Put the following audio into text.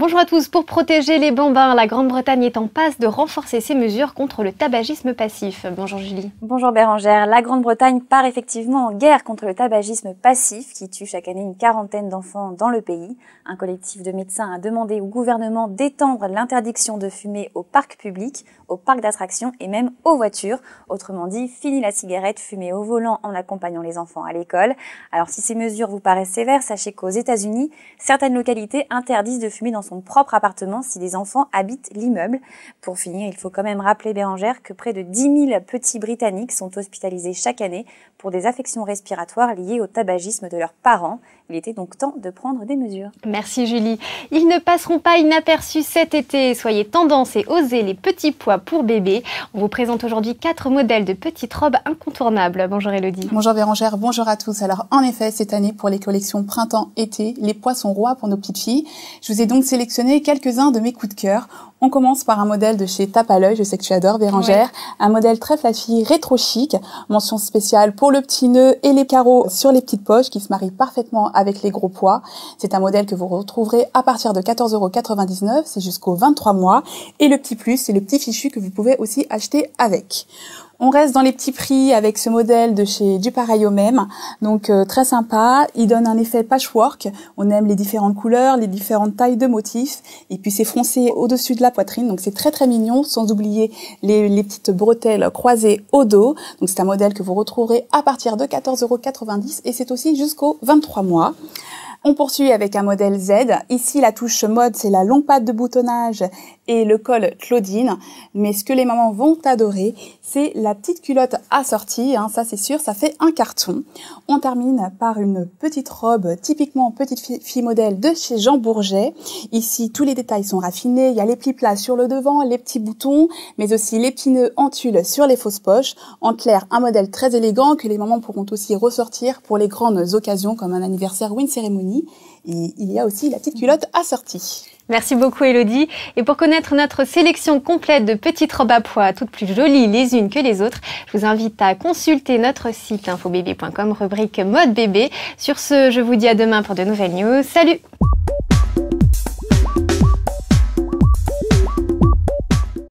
Bonjour à tous. Pour protéger les bambins, la Grande-Bretagne est en passe de renforcer ses mesures contre le tabagisme passif. Bonjour Julie. Bonjour Bérangère. La Grande-Bretagne part effectivement en guerre contre le tabagisme passif qui tue chaque année une quarantaine d'enfants dans le pays. Un collectif de médecins a demandé au gouvernement d'étendre l'interdiction de fumer aux parcs publics, aux parcs d'attractions et même aux voitures. Autrement dit, fini la cigarette fumée au volant en accompagnant les enfants à l'école. Alors si ces mesures vous paraissent sévères, sachez qu'aux États-Unis, certaines localités interdisent de fumer dans son propre appartement si des enfants habitent l'immeuble. Pour finir, il faut quand même rappeler, Bérangère, que près de 10 000 petits Britanniques sont hospitalisés chaque année pour des affections respiratoires liées au tabagisme de leurs parents. Il était donc temps de prendre des mesures. Merci Julie. Ils ne passeront pas inaperçus cet été. Soyez tendance et osez les petits pois pour bébés. On vous présente aujourd'hui 4 modèles de petites robes incontournables. Bonjour Elodie. Bonjour Bérangère, bonjour à tous. Alors en effet, cette année pour les collections printemps-été, les pois sont rois pour nos petites filles. Je vous ai donc sélectionné quelques-uns de mes coups de cœur. On commence par un modèle de chez Tape à l'œil, je sais que tu adores Bérangère, un modèle très flashy, rétro chic, mention spéciale pour le petit nœud et les carreaux sur les petites poches qui se marient parfaitement avec les gros pois. C'est un modèle que vous retrouverez à partir de 14,99 €, c'est jusqu'aux 23 mois. Et le petit plus, c'est le petit fichu que vous pouvez aussi acheter avec. On reste dans les petits prix avec ce modèle de chez Du Pareil au Même, donc très sympa, il donne un effet patchwork, on aime les différentes couleurs, les différentes tailles de motifs, et puis c'est froncé au-dessus de la poitrine, donc c'est très très mignon, sans oublier les petites bretelles croisées au dos, donc c'est un modèle que vous retrouverez à partir de 14,90 € et c'est aussi jusqu'aux 23 mois. On poursuit avec un modèle Z. Ici, la touche mode, c'est la longue patte de boutonnage et le col Claudine. Mais ce que les mamans vont adorer, c'est la petite culotte assortie. Ça, c'est sûr, ça fait un carton. On termine par une petite robe, typiquement petite fille modèle de chez Jean Bourget. Ici, tous les détails sont raffinés. Il y a les plis plats sur le devant, les petits boutons, mais aussi les petits nœuds en tulle sur les fausses poches. En clair, un modèle très élégant que les mamans pourront aussi ressortir pour les grandes occasions comme un anniversaire ou une cérémonie. Et il y a aussi la petite culotte assortie. Merci beaucoup Elodie. Et pour connaître notre sélection complète de petites robes à pois, toutes plus jolies les unes que les autres, je vous invite à consulter notre site infobébé.com, rubrique mode bébé. Sur ce, je vous dis à demain pour de nouvelles news. Salut!